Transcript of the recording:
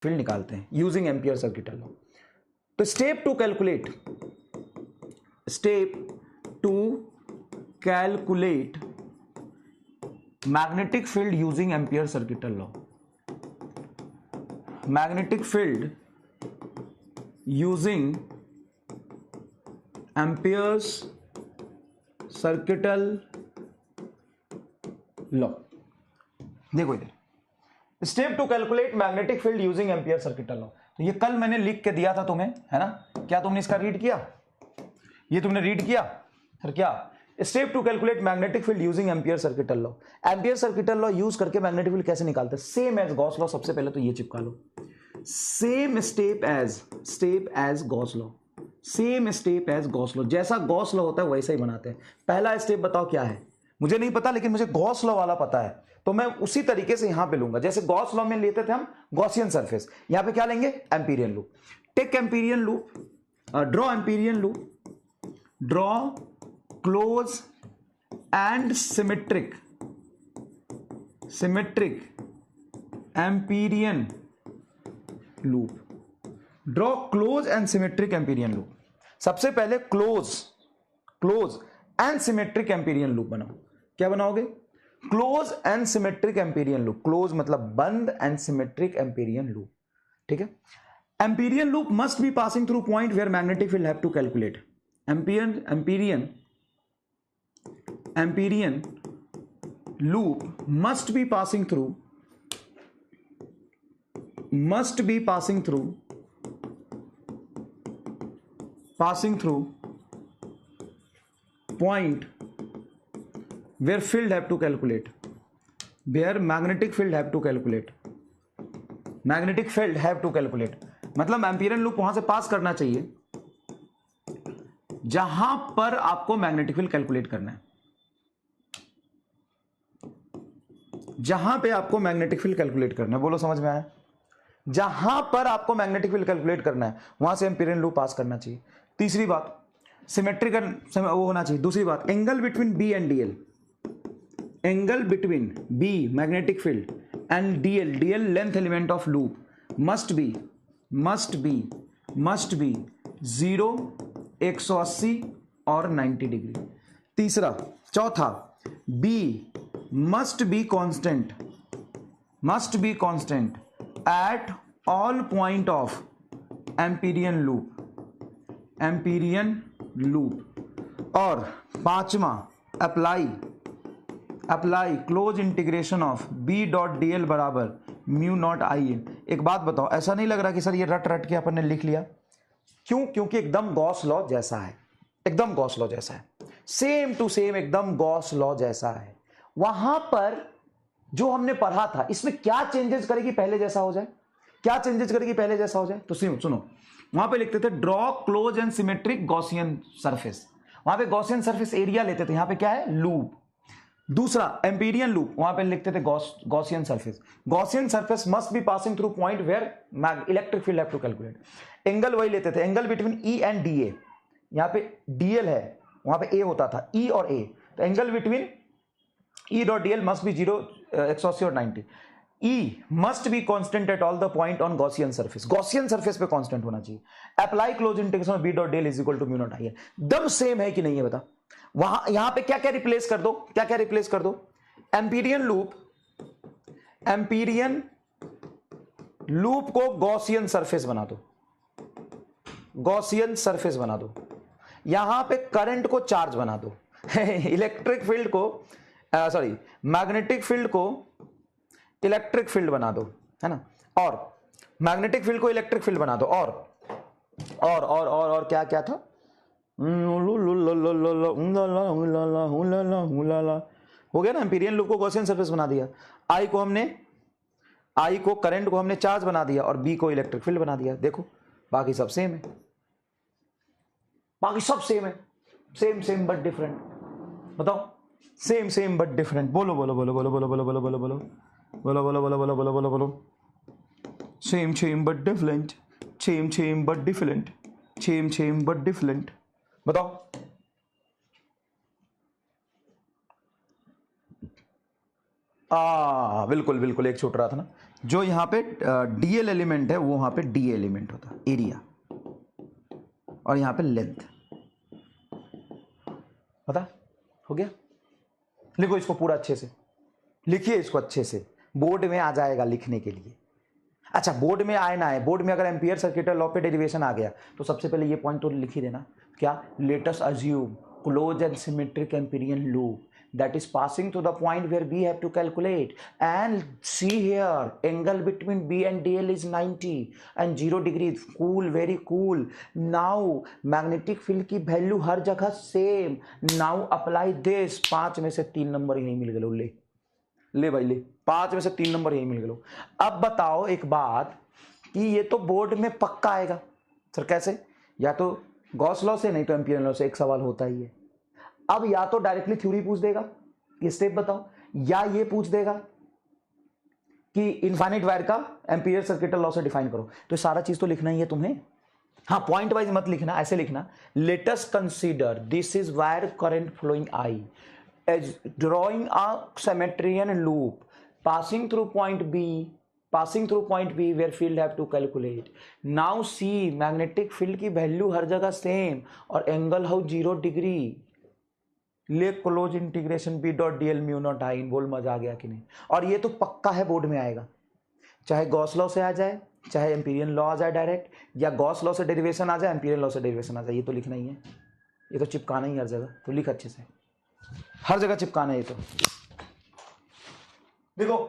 Field निकालते हैं using Ampere circuital law. तो step to calculate magnetic field using Ampere circuital law. Magnetic field using Ampere's circuital law. देखो इधर, step to calculate magnetic field using Ampere circuital law. तो ये कल मैंने लिख के दिया था तुम्हें, है ना? क्या तुमने इसका रीड किया? ये तुमने रीड किया? फिर क्या? Step to calculate magnetic field using Ampere circuital law. Ampere circuital law use करके मैग्नेटिक फील्ड कैसे निकालते हैं? Same as Gauss law. सबसे पहले तो ये चिपका लो, same step as Gauss law. Same step as Gauss law, जैसा गॉस लॉ होता है वैसा ही बनाते हैं। पहला स्टेप बताओ क्या है? मुझे नहीं पता, लेकिन मुझे गॉस लॉ वाला पता है, तो मैं उसी तरीके से यहां पे लूंगा। जैसे गॉस लॉ में लेते थे हम गॉसियन सरफेस, यहां पे क्या लेंगे? Amperian loop. Take Amperian loop, draw Amperian loop, draw close and symmetric Amperian loop. Draw close and symmetric Amperian loop. सबसे पहले close and symmetric Amperian loop बनाओ। क्या बनाओगे? Close and symmetric Amperian loop. Close मतलब बंद, and symmetric Amperian loop. ठीक है। Amperian loop must be passing through point where magnetic field have to calculate. Amperian loop must be passing through point where field have to calculate, where magnetic field have to calculate, मतलब Amperian loop वहां से पास करना चाहिए जहां पर आपको magnetic field calculate करना है। जहां पे आपको मैग्नेटिक फील्ड कैलकुलेट करना है, बोलो समझ में आया? जहां पर आपको मैग्नेटिक फील्ड कैलकुलेट करना है वहां से एम्पीरियन लूप पास करना चाहिए। तीसरी बात, सिमेट्रिकल वो होना चाहिए। दूसरी बात, angle between B and dl, angle between B magnetic field and dl length element of loop must be 0, 180 और 90 डिग्री। चौथा, B must be constant at all point of Amperian loop. और पांचवा, apply close integration of B dot d l बराबर mu naught I N. एक बात बताओ, ऐसा नहीं लग रहा कि सर ये रट के अपन ने लिख लिया? क्यों? क्योंकि एकदम गॉस लॉ जैसा है, सेम टू सेम एकदम गॉस लॉ जैसा है। वहां पर जो हमने पढ़ा था, इसमें क्या चेंजेस करेगी पहले जैसा हो जाए? तो सुनो, वहां पे लिखते थे draw close and symmetric Gaussian surface. वहां पे गॉसियन सरफेस एरिया लेते थे, यहां पे क्या है? लूप। दूसरा एम्पीरियन लूप, वहां पे लिखते थे Gaussian surface must be passing through point where electric field have to calculate. Angle वही लेते थे, angle between E and d A. यहां पे डीएल है, वहां पे ए होता था, ई और ए। तो angle between E dot DL must be 0, 180 और 90। E must be constant at all the point on Gaussian surface पे constant होना चाहिए। Apply close integration of B dot dl is equal to mu naught I n। दम same है कि नहीं है बता? वहां यहां पे क्या क्या रिप्लेस कर दो? एम्पीरियन लूप को गॉसियन सरफेस बना दो। यहां पे करंट को चार्ज बना दो। इलेक्ट्रिक फील्ड को मैग्नेटिक फील्ड को इलेक्ट्रिक फील्ड बना दो, है ना? और मैग्नेटिक फील्ड को इलेक्ट्रिक फील्ड बना दो। और क्या क्या था? हो गया ना? एम्पीरियन लूप को गॉसियन सरफेस बना दिया। आई को करंट को हमने चार्ज बना दिया और बी को इलेक्ट्रिक फील्ड बना दिया। देखो बाकी सब सेम है, सेम बट डिफरेंट। बताओ, सेम बट डिफरेंट। बोलो सेम बट डिफरेंट। बताओ। बिल्कुल बिल्कुल, एक छूट रहा था ना, जो यहाँ पे डीएल एलिमेंट है वो वहाँ पे डी एलिमेंट होता, एरिया, और यहाँ पे लेंथ। पता हो गया? लिखो इसको पूरा अच्छे से, लिखिए इसको अच्छे से, बोर्ड में आ जाएगा लिखने के लिए। अच्छा, बोर्ड में आए ना आए, बोर्ड में अगर एम्पियर सर्किटल लॉ पे डेरिवेशन आ गया तो सबसे पहले ये पॉइंट तो लिख ही देना, क्या? Let us assume close and symmetric amperian loop that is passing to the point where B have to calculate, and see here angle between B and DL is 90 and 0 degrees, cool, very cool. Now magnetic field की value हर जगह same, now apply this, 5 में से 3 number यही मिल गए, ले भाई ले, 5 में से 3 नंबर यही मिल गए। अब बताओ एक बात कि ये तो बोर्ड में पक्का आएगा सर, कैसे? या तो गॉस लॉ से, नहीं तो एम्पिरियन लॉ से, एक सवाल होता ही है। अब या तो डायरेक्टली थ्योरी पूछ देगा, ये स्टेप बताओ, या ये पूछ देगा कि इनफाइनाइट वायर का एम्पियर सर्किटल लॉ से डिफाइन करो। तो सारा चीज तो लिखना ही है तुम्हें। हाँ, पॉइंट वाइज मत लिखना, ऐसे लिखना, let us consider this is wire current flowing I as drawing a symmetric loop passing through point B where field have to calculate. Now see magnetic field की वैल्यू हर जगह सेम और angle how 0 degree. ले close integration B dot DL mu naught I, बोल मजा आ गया कि नहीं? और ये तो पक्का है बोर्ड में आएगा, चाहे गॉस लॉ से आ जाए, चाहे एम्पिरियन लॉ आ जाए डायरेक्ट, या गॉस लॉ से डेरिवेशन आ जाए, एम्पिरियन लॉ से डेरिवेशन आ जाए, ये तो लिखना ही है, ये तो चिपकाना ही हर जगह। तो लिख अच्छे से, हर जगह चिपकाना है ये तो। देखो